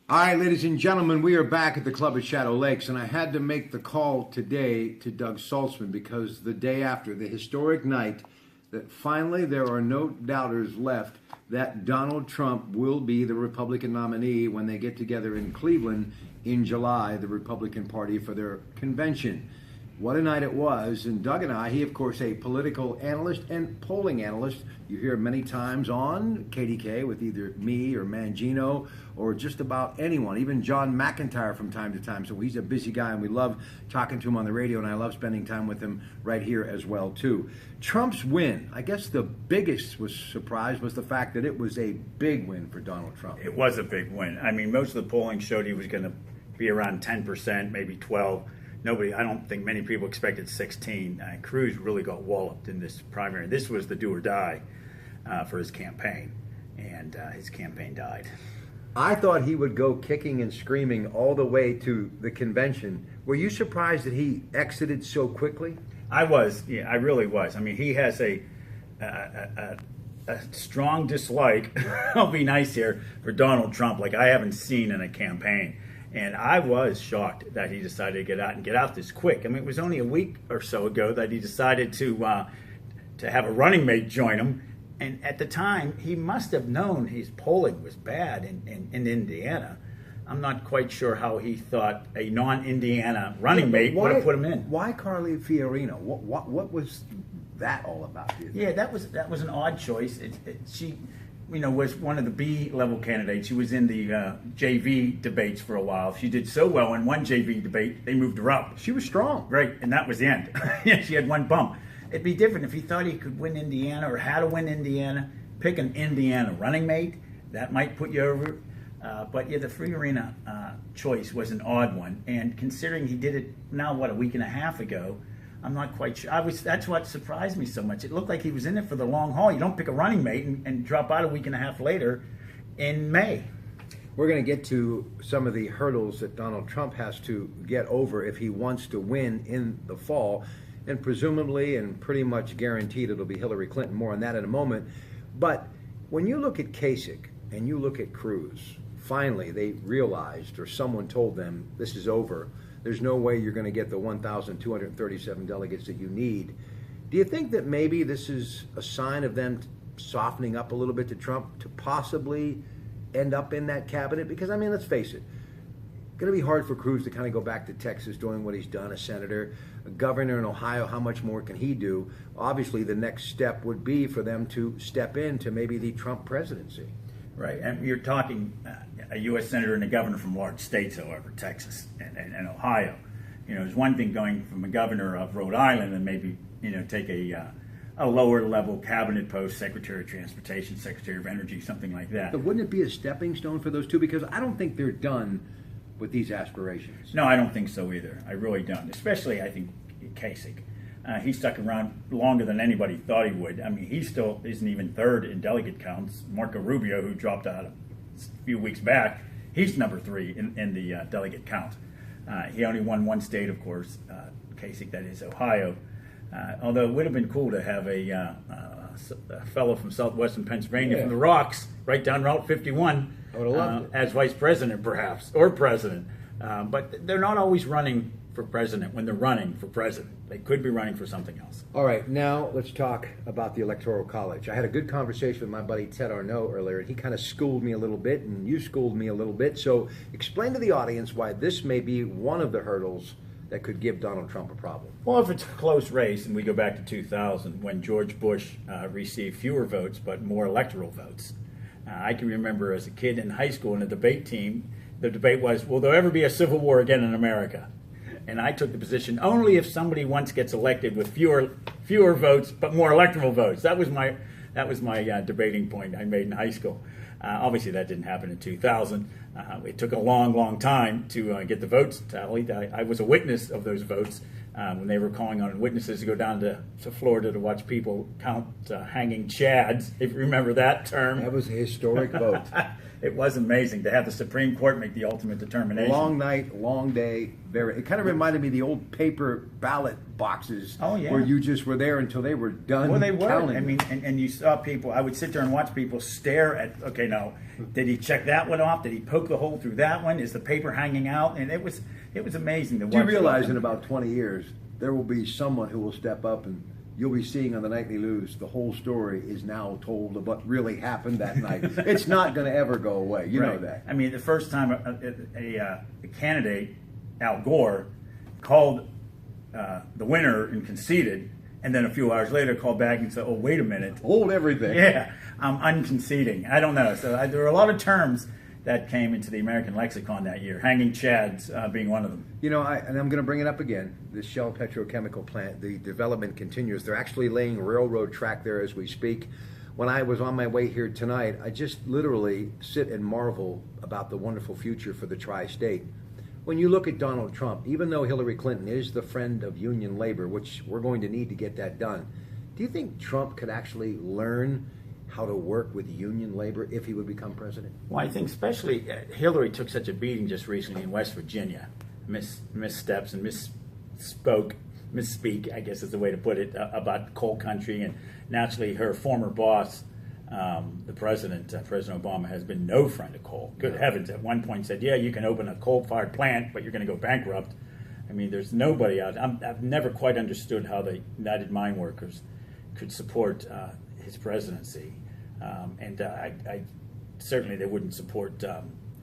All right, ladies and gentlemen, we are back at the Club at Shadow Lakes, and I had to make the call today to Doug Saltzman because the day after, the historic night, that finally there are no doubters left that Donald Trump will be the Republican nominee when they get together in Cleveland in July, the Republican Party, for their convention. What a night it was. And Doug and I, he of course a political analyst and polling analyst. You hear many times on KDK with either me or Mangino or just about anyone, even John McIntyre from time to time. So he's a busy guy and we love talking to him on the radio, and I love spending time with him right here as well too. Trump's win, I guess the biggest surprise was the fact that it was a big win for Donald Trump. It was a big win. I mean, most of the polling showed he was going to be around 10%, maybe 12%. I don't think many people expected 16. Cruz really got walloped in this primary. This was the do or die for his campaign, and his campaign died. I thought he would go kicking and screaming all the way to the convention. Were you surprised that he exited so quickly? I was. Yeah, I really was. I mean, he has a strong dislike, I'll be nice here, for Donald Trump like I haven't seen in a campaign. And I was shocked that he decided to get out this quick. I mean, it was only a week or so ago that he decided to have a running mate join him. And at the time, he must have known his polling was bad in Indiana. I'm not quite sure how he thought a non-Indiana running mate would have put him in. Why Carly Fiorina? What was that all about? Yeah, that was an odd choice. She was one of the B-level candidates. She was in the JV debates for a while. She did so well in one JV debate, they moved her up. She was strong. Right, and that was the end. Yeah, she had one bump. It'd be different if he thought he could win Indiana or how to win Indiana, pick an Indiana running mate. That might put you over. But yeah, the Fiorina choice was an odd one. And considering he did it now, a week and a half ago, I'm not quite sure. That's what surprised me so much. It looked like he was in it for the long haul. You don't pick a running mate and drop out a week and a half later in May. We're going to get to some of the hurdles that Donald Trump has to get over if he wants to win in the fall. And presumably and pretty much guaranteed it'll be Hillary Clinton. More on that in a moment. But when you look at Kasich and you look at Cruz, finally they realized, or someone told them, this is over. There's no way you're going to get the 1,237 delegates that you need. Do you think that maybe this is a sign of them softening up a little bit to Trump to possibly end up in that cabinet? Because, I mean, let's face it, it's going to be hard for Cruz to kind of go back to Texas doing what he's done, a senator, a governor in Ohio. How much more can he do? Obviously, the next step would be for them to step into maybe the Trump presidency. Right, and you're talking a U.S. senator and a governor from large states, however, Texas and Ohio. There's one thing going from a governor of Rhode Island and maybe, take a lower level cabinet post, Secretary of Transportation, Secretary of Energy, something like that. But wouldn't it be a stepping stone for those two? Because I don't think they're done with these aspirations. No, I don't think so either. I really don't. Especially, I think, Kasich. He stuck around longer than anybody thought he would. I mean, he still isn't even third in delegate counts. Marco Rubio, who dropped out a few weeks back, he's number 3 in the delegate count. He only won one state, of course, Kasich, that is Ohio. Although it would have been cool to have a fellow from southwestern Pennsylvania from the Rocks, right down Route 51, I would have loved it. as vice president, perhaps, or president. But they're not always running for president when they're running for president. They could be running for something else. All right, now let's talk about the Electoral College. I had a good conversation with my buddy Ted Arnaud earlier, and he kind of schooled me a little bit, and you schooled me a little bit. So explain to the audience why this may be one of the hurdles that could give Donald Trump a problem. Well, if it's a close race, and we go back to 2000, when George Bush received fewer votes but more electoral votes. I can remember as a kid in high school in a debate team, the debate was, will there ever be a civil war again in America? And I took the position only if somebody once gets elected with fewer votes but more electoral votes. That was my debating point I made in high school. Obviously, that didn't happen in 2000. It took a long, long time to get the votes tallied. I was a witness of those votes when they were calling on witnesses to go down to Florida to watch people count hanging chads, if you remember that term. That was a historic vote. it was amazing to have the Supreme Court make the ultimate determination. Long night, long day. It kind of reminded me of the old paper ballot boxes. Oh, yeah. Where you just were there until they were done. Well, they were. Counting. I mean, and you saw people. I would sit there and watch people stare at. Okay, no, did he check that one off? Did he poke the hole through that one? Is the paper hanging out? And it was amazing to watch. Do you realize in about 20 years there will be someone who will step up and you'll be seeing on the Nightly News the whole story is now told of what really happened that night. It's not going to ever go away. You know that. I mean, the first time a candidate, Al Gore, called the winner and conceded, and then a few hours later called back and said, "Oh, wait a minute, hold everything." Yeah, I'm unconceding. I don't know. So there were a lot of terms that came into the American lexicon that year. Hanging chads being one of them. You know, and I'm going to bring it up again. The Shell petrochemical plant, the development continues. They're actually laying railroad track there as we speak. When I was on my way here tonight, I just literally sit and marvel about the wonderful future for the tri-state. When you look at Donald Trump, even though Hillary Clinton is the friend of union labor, which we're going to need to get that done, do you think Trump could actually learn how to work with union labor if he would become president? Well, I think especially Hillary took such a beating just recently in West Virginia. Missteps and misspeak, I guess is the way to put it, about coal country. And naturally, her former boss, the president, President Obama, has been no friend of coal. Good heavens, at one point said, yeah, you can open a coal-fired plant, but you're going to go bankrupt. I mean, there's nobody out. I've never quite understood how the United Mine Workers could support his presidency. And I certainly they wouldn't support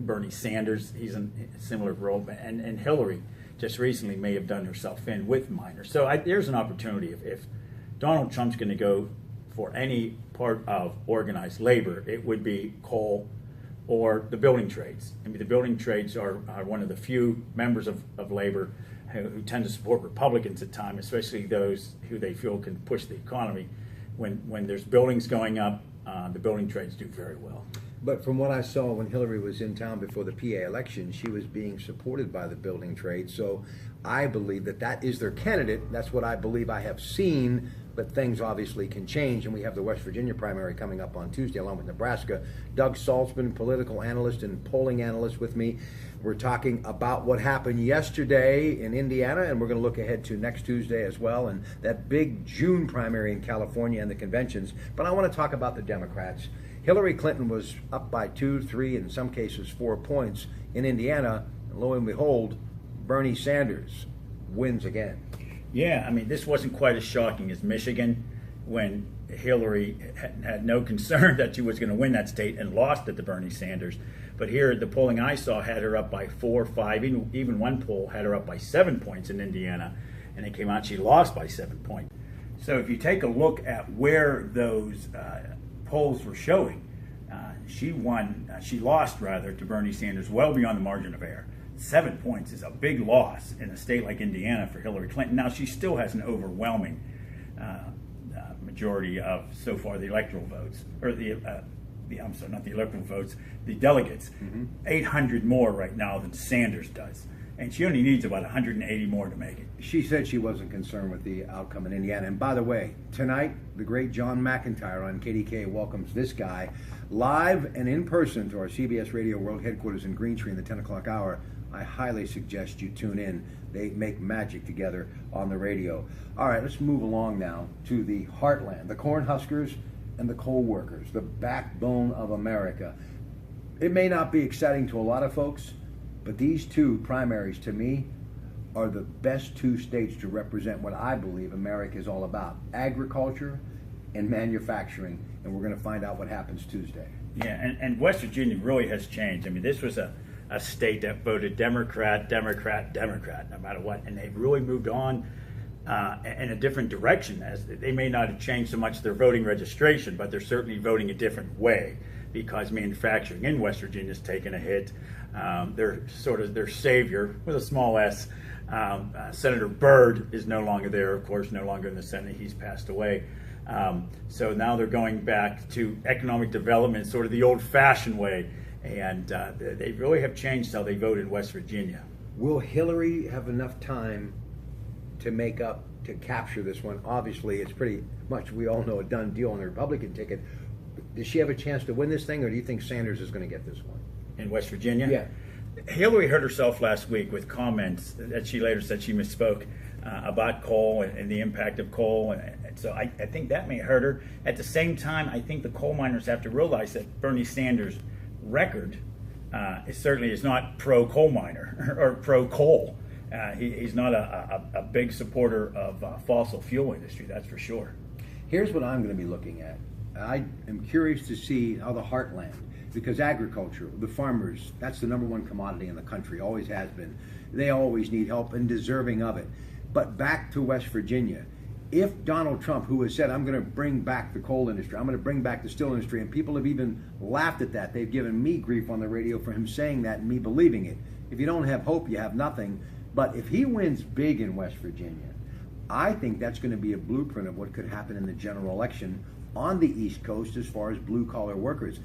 Bernie Sanders. He's in a similar role. And Hillary just recently may have done herself in with miners. So there's an opportunity. If Donald Trump's going to go for any part of organized labor, it would be coal or the building trades. I mean, the building trades are one of the few members of labor who tend to support Republicans at times, especially those who they feel can push the economy. When there's buildings going up, the building trades do very well. But from what I saw when Hillary was in town before the PA election, she was being supported by the building trade. So I believe that is their candidate. That's what I believe I have seen. But things obviously can change, and we have the West Virginia primary coming up on Tuesday along with Nebraska. Doug Saltzman, political analyst and polling analyst with me. We're talking about what happened yesterday in Indiana, and we're going to look ahead to next Tuesday as well, and that big June primary in California and the conventions. But I want to talk about the Democrats. Hillary Clinton was up by 2, 3, in some cases 4 points in Indiana, and lo and behold, Bernie Sanders wins again. Yeah, I mean, this wasn't quite as shocking as Michigan, when Hillary had no concern that she was going to win that state and lost it to Bernie Sanders. But here, the polling I saw had her up by 4, 5, even one poll had her up by 7 points in Indiana, and it came out she lost by 7 points. So if you take a look at where those polls were showing, she lost rather to Bernie Sanders well beyond the margin of error. 7 points is a big loss in a state like Indiana for Hillary Clinton. Now, she still has an overwhelming majority of, so far, the electoral votes, or I'm sorry, not the electoral votes, the delegates. 800 more right now than Sanders does. And she only needs about 180 more to make it. She said she wasn't concerned with the outcome in Indiana. And by the way, tonight, the great John McIntyre on KDK welcomes this guy live and in person to our CBS Radio World Headquarters in Green Tree in the 10 o'clock hour. I highly suggest you tune in. They make magic together on the radio. All right, let's move along now to the heartland, the Cornhuskers and the coal workers, the backbone of America. It may not be exciting to a lot of folks, but these two primaries, to me, are the best two states to represent what I believe America is all about, agriculture and manufacturing. And we're going to find out what happens Tuesday. Yeah, and West Virginia really has changed. I mean, this was a state that voted Democrat, Democrat, Democrat, no matter what. And they've really moved on in a different direction. As they may not have changed so much their voting registration, but they're certainly voting a different way, because manufacturing in West Virginia has taken a hit. They're sort of their savior, with a small s. Senator Byrd is no longer there, of course, no longer in the Senate. He's passed away. So now they're going back to economic development, sort of the old-fashioned way. And they really have changed how they vote in West Virginia. Will Hillary have enough time to make up, to capture this one? Obviously, it's pretty much, we all know, a done deal on the Republican ticket. Does she have a chance to win this thing, or do you think Sanders is going to get this one? In West Virginia? Yeah. Hillary hurt herself last week with comments that she later said she misspoke about coal and the impact of coal. And so I think that may hurt her. At the same time, I think the coal miners have to realize that Bernie Sanders' record certainly is not pro-coal miner or pro-coal. He's not a big supporter of fossil fuel industry, that's for sure. Here's what I'm going to be looking at. I am curious to see how the heartland, because agriculture, the farmers, that's the number one commodity in the country, always has been. They always need help and deserving of it. But back to West Virginia, if Donald Trump, who has said, I'm going to bring back the coal industry, I'm going to bring back the steel industry, and people have even laughed at that. They've given me grief on the radio for him saying that and me believing it. If you don't have hope, you have nothing. But if he wins big in West Virginia, I think that's going to be a blueprint of what could happen in the general election on the East Coast as far as blue-collar workers.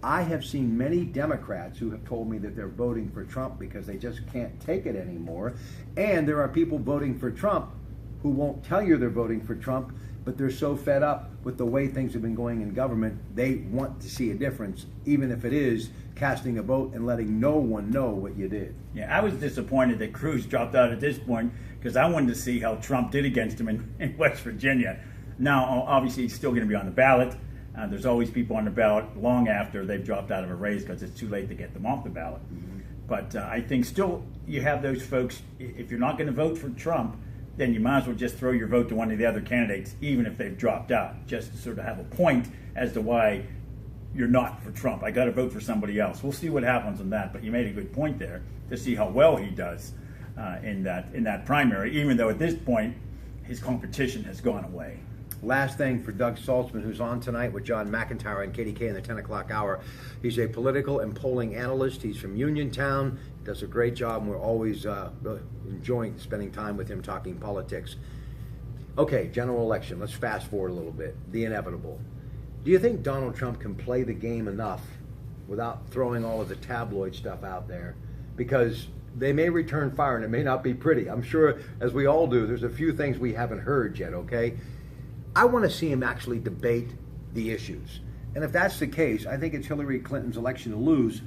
I have seen many Democrats who have told me that they're voting for Trump because they just can't take it anymore. And there are people voting for Trump who won't tell you they're voting for Trump, but they're so fed up with the way things have been going in government, they want to see a difference, even if it is casting a vote and letting no one know what you did. Yeah, I was disappointed that Cruz dropped out at this point because I wanted to see how Trump did against him in West Virginia. Now, obviously, he's still going to be on the ballot. There's always people on the ballot long after they've dropped out of a race because it's too late to get them off the ballot. Mm-hmm. But I think still you have those folks, if you're not going to vote for Trump, then you might as well just throw your vote to one of the other candidates, even if they've dropped out, just to sort of have a point as to why you're not for Trump. I got to vote for somebody else. We'll see what happens on that. But you made a good point there to see how well he does in that primary, even though at this point his competition has gone away. Last thing for Doug Saltzman, who's on tonight with John McIntyre and KDK in the 10 o'clock hour. He's a political and polling analyst. He's from Uniontown. Does a great job, and we're always enjoying spending time with him talking politics. Okay, general election. Let's fast forward a little bit. The inevitable. Do you think Donald Trump can play the game enough without throwing all of the tabloid stuff out there? Because they may return fire, and it may not be pretty. I'm sure, as we all do, there's a few things we haven't heard yet, okay? I want to see him actually debate the issues. And if that's the case, I think it's Hillary Clinton's election to lose.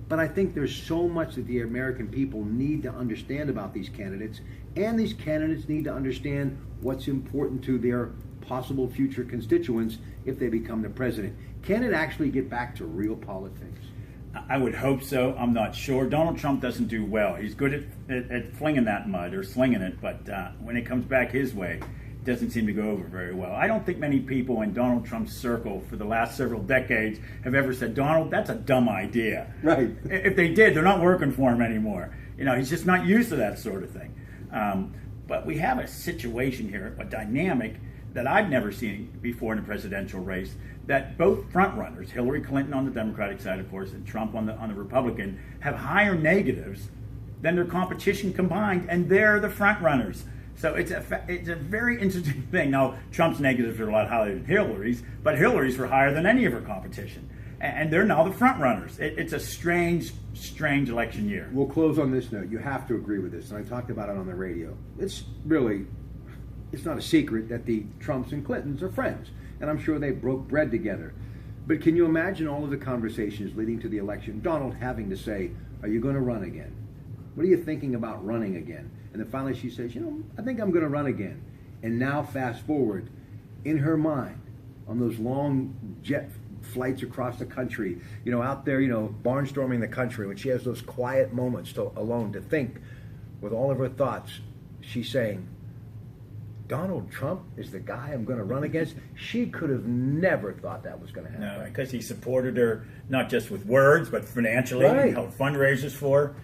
But I think there's so much that the American people need to understand about these candidates, and these candidates need to understand what's important to their possible future constituents if they become the president. Can it actually get back to real politics? I would hope so. I'm not sure. Donald Trump doesn't do well. He's good at flinging that mud or slinging it, but when it comes back his way, it doesn't seem to go over very well. I don't think many people in Donald Trump's circle for the last several decades have ever said, Donald, that's a dumb idea. Right. If they did, they're not working for him anymore. You know, he's just not used to that sort of thing. But we have a situation here, a dynamic that I've never seen before in a presidential race, that both frontrunners, Hillary Clinton on the Democratic side, of course, and Trump on the Republican, have higher negatives than their competition combined, and they're the frontrunners. So it's a very interesting thing. Now, Trump's negatives are a lot higher than Hillary's, but Hillary's were higher than any of her competition. And they're now the frontrunners. It's a strange election year. We'll close on this note. You have to agree with this, and I talked about it on the radio. It's not a secret that the Trumps and Clintons are friends, and I'm sure they broke bread together. But can you imagine all of the conversations leading to the election, Donald having to say, are you going to run again? What are you thinking about running again? And then finally she says, I think I'm going to run again. And now fast forward, in her mind, on those long jet flights across the country, out there, barnstorming the country, when she has those quiet moments alone to think with all of her thoughts, she's saying, Donald Trump is the guy I'm going to run against. She could have never thought that was going to happen. No, because he supported her not just with words, but financially. Right. He held fundraisers for her.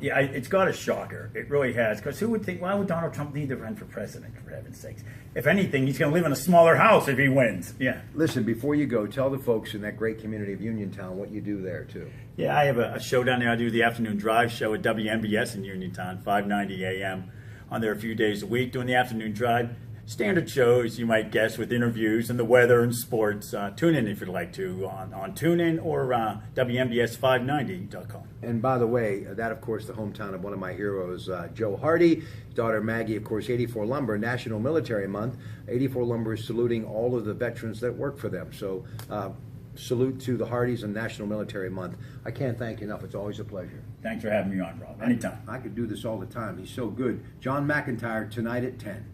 It's got to shock her. It really has. Because who would think, why would Donald Trump need to run for president, for heaven's sakes? If anything, he's going to live in a smaller house if he wins. Yeah. Listen, before you go, tell the folks in that great community of Uniontown what you do there, too. Yeah, I have a show down there. I do the afternoon drive show at WNBS in Uniontown, 590 a.m. On there a few days a week, doing the afternoon drive. Standard shows, you might guess, with interviews and the weather and sports. Tune in if you'd like to on TuneIn or WNBS590.com. And by the way, that, of course, the hometown of one of my heroes, Joe Hardy. His daughter Maggie, of course, 84 Lumber, National Military Month. 84 Lumber is saluting all of the veterans that work for them. So salute to the Hardys and National Military Month. I can't thank you enough. It's always a pleasure. Thanks for having me on, Rob. Anytime. I could do this all the time. He's so good. John McIntyre tonight at 10.